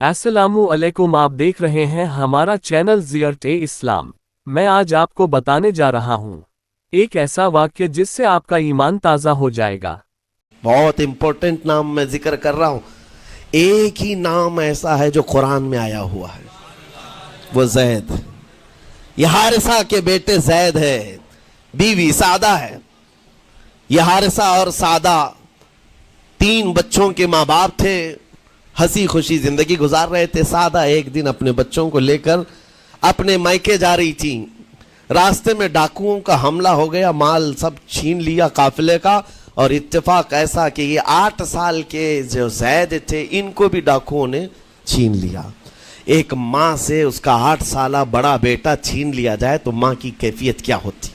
अस्सलामु अलैकुम। आप देख रहे हैं हमारा चैनल ज़ियारत-ए-इस्लाम। मैं आज आपको बताने जा रहा हूँ एक ऐसा वाक्य जिससे आपका ईमान ताज़ा हो जाएगा। बहुत इंपॉर्टेंट नाम मैं जिक्र कर रहा हूं। एक ही नाम ऐसा है जो कुरान में आया हुआ है, वो जैद। ये हारिसा के बेटे जैद है, बीवी सादा है। ये हारिसा और सादा 3 बच्चों के माँ बाप थे, हंसी खुशी जिंदगी गुजार रहे थे। सादा एक दिन अपने बच्चों को लेकर अपने मायके जा रही थी। रास्ते में डाकुओं का हमला हो गया, माल सब छीन लिया काफिले का। और इत्तेफाक ऐसा कि ये 8 साल के जो जैद थे, इनको भी डाकुओं ने छीन लिया। एक माँ से उसका 8 साला बड़ा बेटा छीन लिया जाए तो माँ की कैफियत क्या होती।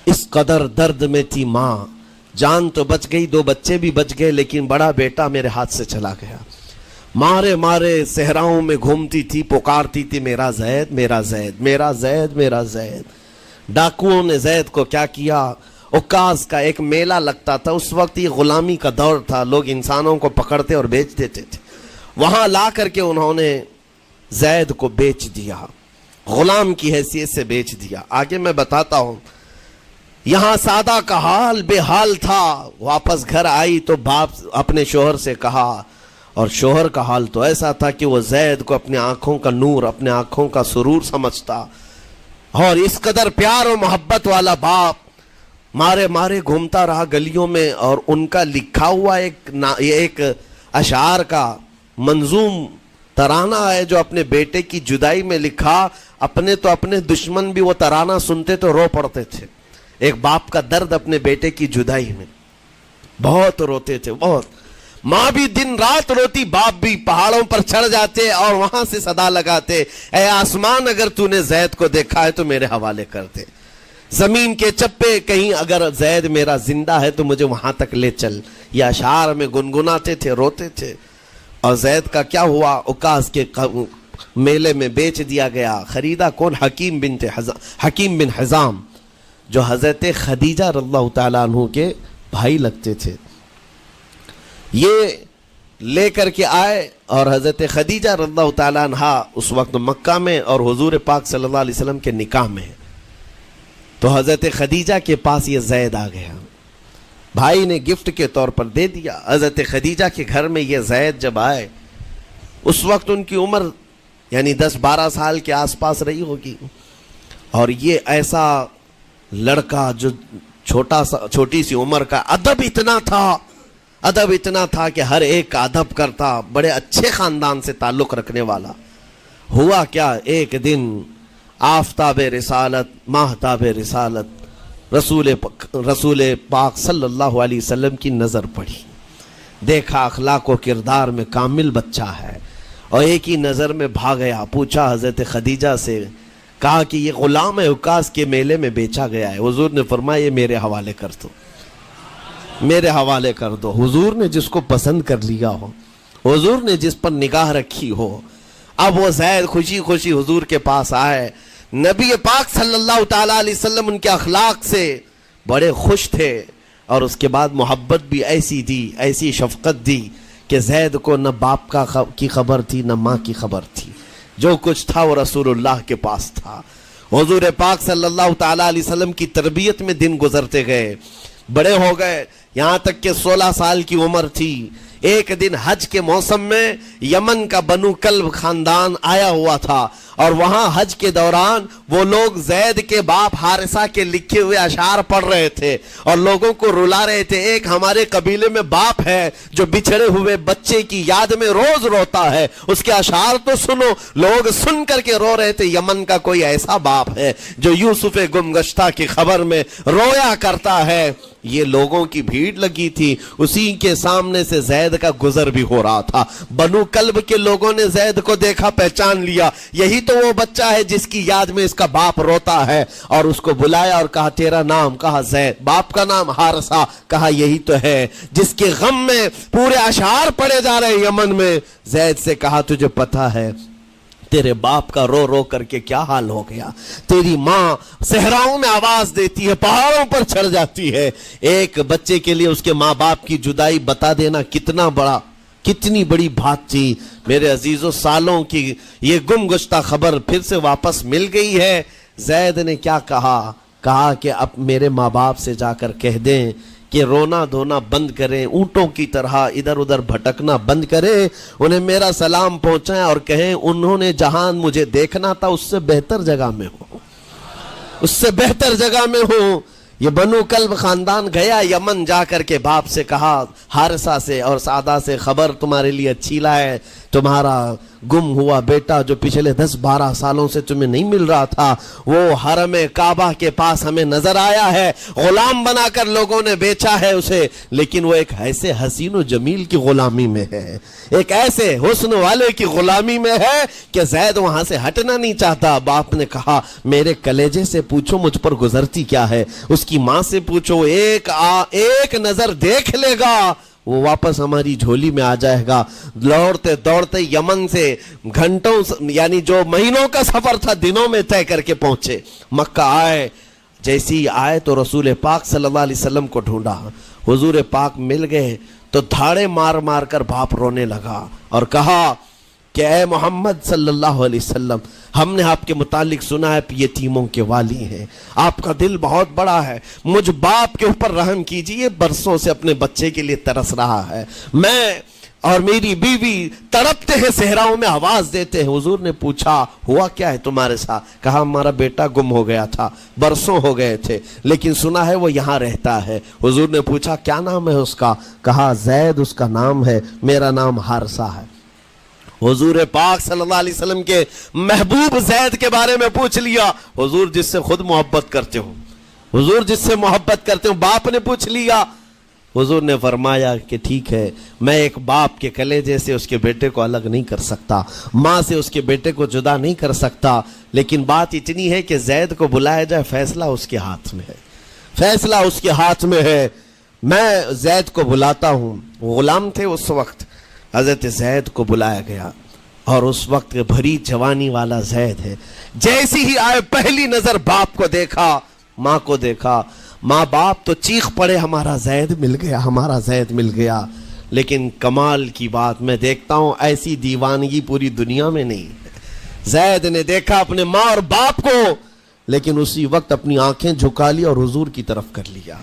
इस कदर दर्द में थी माँ। जान तो बच गई, 2 बच्चे भी बच गए, लेकिन बड़ा बेटा मेरे हाथ से चला गया। मारे मारे सहराओं में घूमती थी, पुकारती थी मेरा जैद, मेरा जैद, मेरा जैद, मेरा जैद। डाकुओं ने जैद को क्या किया, उकास का एक मेला लगता था। उस वक्त ये गुलामी का दौर था, लोग इंसानों को पकड़ते और बेच देते थे। वहां ला करके उन्होंने जैद को बेच दिया, गुलाम की हैसियत से बेच दिया। आगे मैं बताता हूं। यहां सादा का हाल बेहाल था। वापस घर आई तो बाप अपने शोहर से कहा, और शोहर का हाल तो ऐसा था कि वो जैद को अपने आंखों का नूर, अपने आंखों का सुरूर समझता। और इस कदर प्यार और मोहब्बत वाला बाप मारे मारे घूमता रहा गलियों में। और उनका लिखा हुआ एक अशार का मंजूम तराना है जो अपने बेटे की जुदाई में लिखा। अपने तो अपने दुश्मन भी वो तराना सुनते तो रो पड़ते थे। एक बाप का दर्द अपने बेटे की जुदाई में, बहुत रोते थे, बहुत। माँ भी दिन रात रोती, बाप भी पहाड़ों पर चढ़ जाते और वहां से सदा लगाते, ऐ आसमान अगर तूने जैद को देखा है तो मेरे हवाले कर दे। जमीन के चप्पे कहीं अगर जैद मेरा जिंदा है तो मुझे वहां तक ले चल। ये अशार में गुनगुनाते थे, रोते थे। और जैद का क्या हुआ, उकास के मेले में बेच दिया गया। खरीदा कौन, हकीम बिन हिजाम, जो हजरत खदीजा रज़ियल्लाहु ताला अन्हु के भाई लगते थे। ये लेकर के आए और हजरत खदीजा रज़ियल्लाहु ताला अन्हा उस वक्त मक्का में और हुजूर पाक सल्लल्लाहु अलैहि वसल्लम के निकाह में। तो हजरत खदीजा के पास ये जैद आ गया, भाई ने गिफ्ट के तौर पर दे दिया। हजरत खदीजा के घर में ये जैद जब आए, उस वक्त उनकी उम्र यानी 10-12 साल के आसपास रही होगी। और ये ऐसा लड़का जो छोटी सी उम्र का, अदब इतना था कि हर एक का अदब करता, बड़े अच्छे खानदान से ताल्लुक रखने वाला। हुआ क्या, एक दिन आफताब रिसालत, माहताब रिसालत रसूल पाक सल्लल्लाहु अलैहि वसल्लम की नज़र पड़ी। देखा अखलाक व किरदार में कामिल बच्चा है, और एक ही नज़र में भाग गया। पूछा हज़रत खदीजा से, कहा कि ये गुलाम है, उकास के मेले में बेचा गया है। हुजूर ने फरमाया ये मेरे हवाले कर दो, मेरे हवाले कर दो। हुजूर ने जिसको पसंद कर लिया हो, हुजूर ने जिस पर निगाह रखी हो। अब वो ज़ैद खुशी खुशी हुजूर के पास आए। नबी पाक सल्लल्लाहु ताला अलैहि वसल्लम उनके अखलाक से बड़े खुश थे। और उसके बाद मोहब्बत भी ऐसी दी, ऐसी शफकत दी कि ज़ैद को न बाप की खबर थी, न माँ की खबर थी। जो कुछ था वो रसूलुल्लाह के पास था। हुजूर पाक सल्लल्लाहु ताला अलैहि वसल्लम की तरबियत में दिन गुजरते गए, बड़े हो गए, यहाँ तक कि 16 साल की उम्र थी। एक दिन हज के मौसम में यमन का बनु कल्ब खानदान आया हुआ था, और वहां हज के दौरान वो लोग जैद के बाप हारिसा के लिखे हुए अशार पढ़ रहे थे और लोगों को रुला रहे थे। एक हमारे कबीले में बाप है जो बिछड़े हुए बच्चे की याद में रोज रोता है, उसके अशार तो सुनो। लोग सुन करके रो रहे थे, यमन का कोई ऐसा बाप है जो यूसुफ गुमगश्ता की खबर में रोया करता है। ये लोगों की भीड़ लगी थी, उसी के सामने से जैद का गुजर भी हो रहा था। बनु कल्ब के लोगों ने जैद को देखा, पहचान लिया, यही तो वो बच्चा है जिसकी याद में इसका बाप रोता है। और उसको बुलाया और कहा तेरा नाम, कहा जैद। बाप का नाम हारिसा, कहा यही तो है जिसके गम में पूरे अशार पड़े जा रहे यमन में। जैद से कहा तुझे पता है तेरे बाप का रो रो करके क्या हाल हो गया। तेरी माँ सहराओं में आवाज देती है, पहाड़ों पर चढ़ जाती है। एक बच्चे के लिए उसके माँ बाप की जुदाई बता देना कितना बड़ा कितनी बड़ी बात थी मेरे अजीजों, सालों की ये गुमगुश्ता खबर फिर से वापस मिल गई है। जैद ने क्या कहा कि अब मेरे माँ बाप से जाकर कह दें कि रोना धोना बंद करें, ऊंटों की तरह इधर उधर भटकना बंद करें, उन्हें मेरा सलाम पहुंचाएं और कहें उन्होंने जहां मुझे देखना था उससे बेहतर जगह में हो, उससे बेहतर जगह में हो। ये बनु कल्ब खानदान गया यमन, जाकर के बाप से कहा, हारिसा से और सादा से, खबर तुम्हारे लिए अच्छी लाए, तुम्हारा गुम हुआ बेटा जो पिछले 10-12 सालों से तुम्हें नहीं मिल रहा था, वो हरम काबा के पास हमें नजर आया है, गुलाम बनाकर लोगों ने बेचा है उसे, लेकिन वो एक ऐसे हसीन और जमील की गुलामी में है, एक ऐसे हुस्न वाले की गुलामी में है कि जैद वहां से हटना नहीं चाहता। बाप ने कहा, मेरे कलेजे से पूछो मुझ पर गुजरती क्या है, उसकी माँ से पूछो, एक नजर देख लेगा वो वापस हमारी झोली में आ जाएगा। दौड़ते दौड़ते यमन से घंटों यानी जो महीनों का सफर था दिनों में तय करके पहुंचे, मक्का आए। जैसे ही आए तो रसूल पाक सल्लल्लाहु अलैहि वसल्लम को ढूंढा, हुजूर पाक मिल गए तो धाड़े मार मार कर बाप रोने लगा और कहा कि ऐ मोहम्मद सल्लल्लाहु अलैहि वसल्लम, हमने आपके मुतालिक सुना है यतीमों के वाली हैं, आपका दिल बहुत बड़ा है, मुझ बाप के ऊपर रहम कीजिए, बरसों से अपने बच्चे के लिए तरस रहा है, मैं और मेरी बीवी तड़पते हैं, सहराओं में आवाज देते हैं। हुजूर ने पूछा, हुआ क्या है तुम्हारे साथ? कहा, हमारा बेटा गुम हो गया था, बरसों हो गए थे, लेकिन सुना है वो यहाँ रहता है। हुजूर ने पूछा, क्या नाम है उसका? कहा, जैद उसका नाम है, मेरा नाम हारिसा है। हुजूर पाक सल्लल्लाहु अलैहि वसल्लम के महबूब जैद के बारे में पूछ लिया। हुजूर जिससे खुद मोहब्बत करते हो, हुजूर जिससे मोहब्बत करते हो, बाप ने पूछ लिया। हुजूर ने फरमाया कि ठीक है, मैं एक बाप के कलेजे से उसके बेटे को अलग नहीं कर सकता, माँ से उसके बेटे को जुदा नहीं कर सकता, लेकिन बात इतनी है कि जैद को बुलाया जाए, फैसला उसके हाथ में है, फैसला उसके हाथ में है। मैं जैद को बुलाता हूँ। गुलाम थे उस वक्त, हजरत जैद को बुलाया गया और उस वक्त भरी जवानी वाला जैद है। जैसे ही आए पहली नजर बाप को देखा, माँ को देखा, माँ बाप तो चीख पड़े, हमारा जैद मिल गया, हमारा जैद मिल गया। लेकिन कमाल की बात मैं देखता हूं, ऐसी दीवानगी पूरी दुनिया में नहीं। जैद ने देखा अपने माँ और बाप को, लेकिन उसी वक्त अपनी आंखें झुका ली और हुजूर की तरफ कर लिया।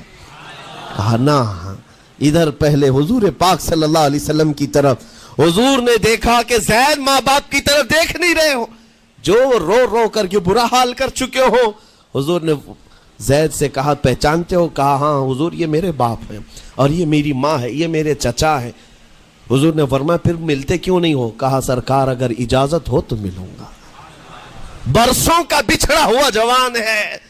कहा ना, इधर पहले हुजूर पाक सल्लल्लाहु अलैहि वसल्लम की तरफ। हुजूर ने देखा कि जैद माँ बाप की तरफ देख नहीं रहे हो, जो रो रो करके बुरा हाल कर चुके हो। हुजूर ने जैद से कहा, पहचानते हो? कहा, हाँ हुजूर, ये मेरे बाप हैं और ये मेरी माँ है, ये मेरे चचा है। हुजूर ने फरमाया, फिर मिलते क्यों नहीं हो? कहा, सरकार अगर इजाजत हो तो मिलूंगा, बरसों का बिछड़ा हुआ जवान है,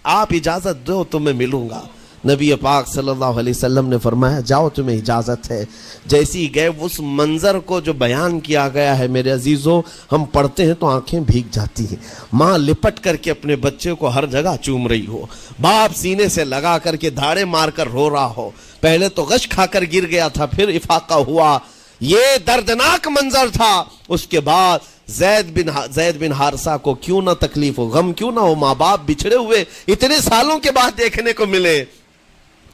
आप इजाजत दो तो मैं मिलूंगा। नबी पाक सल्लल्लाहु अलैहि वसल्लम ने फरमाया, जाओ तुम्हें इजाजत है। जैसे ही गए, उस मंजर को जो बयान किया गया है मेरे अजीजों, हम पढ़ते हैं तो आंखें भीग जाती हैं। माँ लिपट करके अपने बच्चे को हर जगह चूम रही हो, बाप सीने से लगा करके धाड़े मारकर रो रहा हो, पहले तो गश खाकर गिर गया था, फिर इफाका हुआ, ये दर्दनाक मंजर था। उसके बाद जैद बिन हारिसा को क्यों ना तकलीफ हो, गम क्यों ना हो, माँ बाप बिछड़े हुए इतने सालों के बाद देखने को मिले,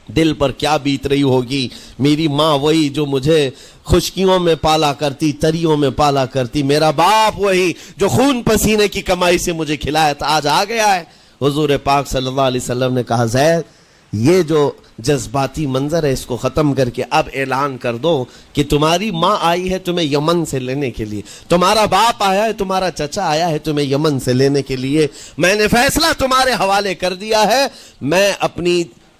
दिल पर क्या बीत रही होगी। मेरी माँ वही जो मुझे खुशकियों में पाला करती, तरियों में पाला करती, मेरा बाप वही जो खून पसीने की कमाई से मुझे खिलाया था, आज आ गया है। हुजूर पाक सल्लल्लाहु अलैहि वसल्लम ने कहा, जैद, ये जो जज्बाती मंजर है इसको खत्म करके अब ऐलान कर दो कि तुम्हारी माँ आई है तुम्हें यमन से लेने के लिए, तुम्हारा बाप आया है, तुम्हारा चचा आया है तुम्हें यमन से लेने के लिए, मैंने फैसला तुम्हारे हवाले कर दिया है, मैं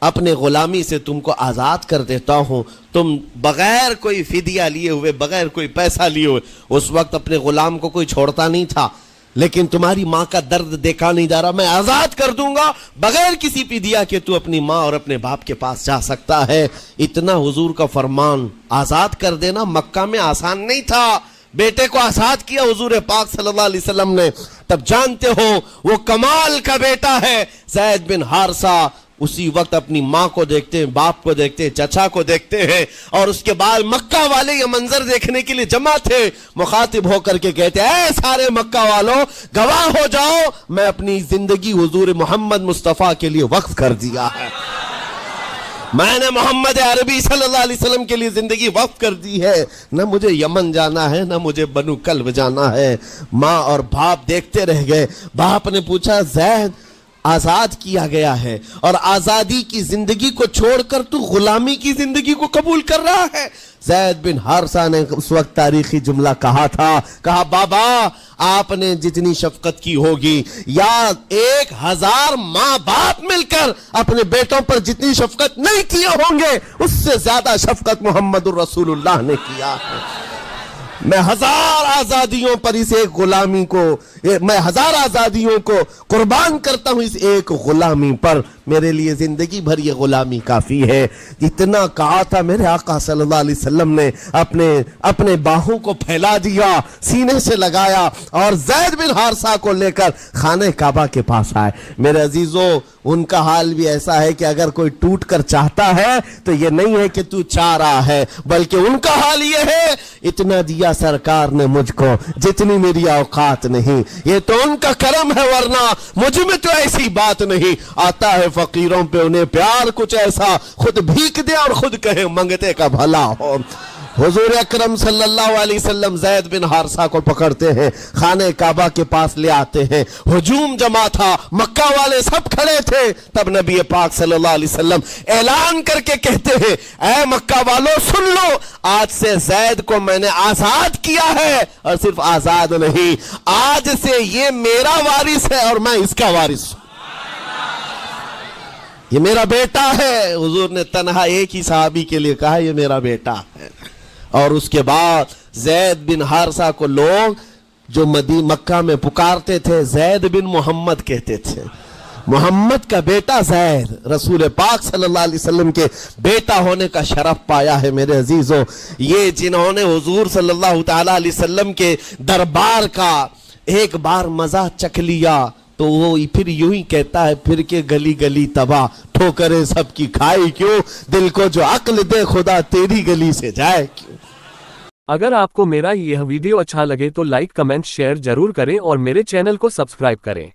अपने गुलामी से तुमको आजाद कर देता हूं, तुम बगैर कोई फिदिया लिए हुए, बगैर कोई पैसा लिए हुए, उस वक्त अपने गुलाम को कोई छोड़ता नहीं था, लेकिन तुम्हारी माँ का दर्द देखा नहीं जा रहा, मैं आजाद कर दूंगा, बगैर किसी फिदिया के तू अपनी माँ और अपने बाप के पास जा सकता है। इतना हुजूर का फरमान, आजाद कर देना मक्का में आसान नहीं था। बेटे को आजाद किया हुजूर पाक सल्लल्लाहु अलैहि वसल्लम ने, तब जानते हो वो कमाल का बेटा है जैद बिन हारिसा। उसी वक्त अपनी माँ को देखते हैं, बाप को देखते हैं, चचा को देखते हैं, और उसके बाद मक्का वाले ये मंजर देखने के लिए जमा थे। मुखातिब होकर के कहते हैं, ऐ सारे मक्का वालों, गवाह हो जाओ, मैं अपनी जिंदगी हुजूर मोहम्मद मुस्तफा के लिए वक्फ कर दिया है। मैंने मोहम्मद अरबी सल्लल्लाहु अलैहि वसल्लम के लिए जिंदगी वक्फ कर दी है। न मुझे यमन जाना है, न मुझे बनु कल्ब जाना है। माँ और बाप देखते रह गए। बाप ने पूछा, ज़ैद आजाद किया गया है और आजादी की जिंदगी को छोड़कर तू गुलामी की जिंदगी को कबूल कर रहा है। ज़ैद बिन हारसा ने उस वक्त तारीखी जुमला कहा था, कहा बाबा आपने जितनी शफकत की होगी या 1000 माँ बाप मिलकर अपने बेटों पर जितनी शफकत नहीं किए होंगे उससे ज्यादा शफकत मोहम्मदुर रसूलुल्लाह ने किया है। मैं 1000 आजादियों पर इस एक गुलामी को, मैं 1000 आजादियों को कुर्बान करता हूं इस एक गुलामी पर। मेरे लिए जिंदगी भर ये गुलामी काफी है। इतना कहा था मेरे आका सल्लल्लाहु अलैहि वसल्लम ने अपने बाहों को फैला दिया, सीने से लगाया और ज़ैद बिन हारसा को लेकर खाने काबा के पास आए। मेरे अजीजों, उनका हाल भी ऐसा है कि अगर कोई टूट कर चाहता है तो ये नहीं है कि तू चाह रहा है, बल्कि उनका हाल ये है, इतना दिया सरकार ने मुझको जितनी मेरी औकात नहीं। ये तो उनका करम है, वरना मुझ में तो ऐसी बात नहीं। आता है फकीरों पे उन्हें प्यार कुछ ऐसा, खुद भीख दे और खुद कहे मंगते का भला हो। हुजूर अकरम सल्लल्लाहु अलैहि वसल्लम ज़ैद बिन हारसा को पकड़ते हैं, खाने काबा के पास ले आते हैं। हुजूम जमा था, मक्का वाले सब खड़े थे। तब नबी पाक सल्लल्लाहु अलैहि वसल्लम ऐलान करके कहते हैं, ऐ मक्का वालों सुन लो, आज से ज़ैद को मैंने आजाद किया है और सिर्फ आजाद नहीं, आज से ये मेरा वारिस है और मैं इसका वारिस हूं। ये मेरा बेटा है। हुजूर ने तन्हा एक ही सहाबी के लिए कहा, ये मेरा बेटा है। और उसके बाद ज़ैद बिन हारसा को लोग जो मक्का में पुकारते थे ज़ैद बिन मोहम्मद कहते थे। मोहम्मद का बेटा ज़ैद, रसूल पाक सल्लल्लाहु अलैहि वसल्लम के बेटा होने का शरफ पाया है। मेरे अजीजों, ये जिन्होंने हुजूर सल्लल्लाहु ताला अलैहि वसल्लम के दरबार का एक बार मजा चख लिया तो वो फिर यूं ही कहता है, फिर के गली गली तबाह, ठोकरें सबकी खाई क्यों, दिल को जो अक्ल दे खुदा तेरी गली से जाए क्यों। अगर आपको मेरा यह वीडियो अच्छा लगे तो लाइक कमेंट शेयर जरूर करें और मेरे चैनल को सब्सक्राइब करें।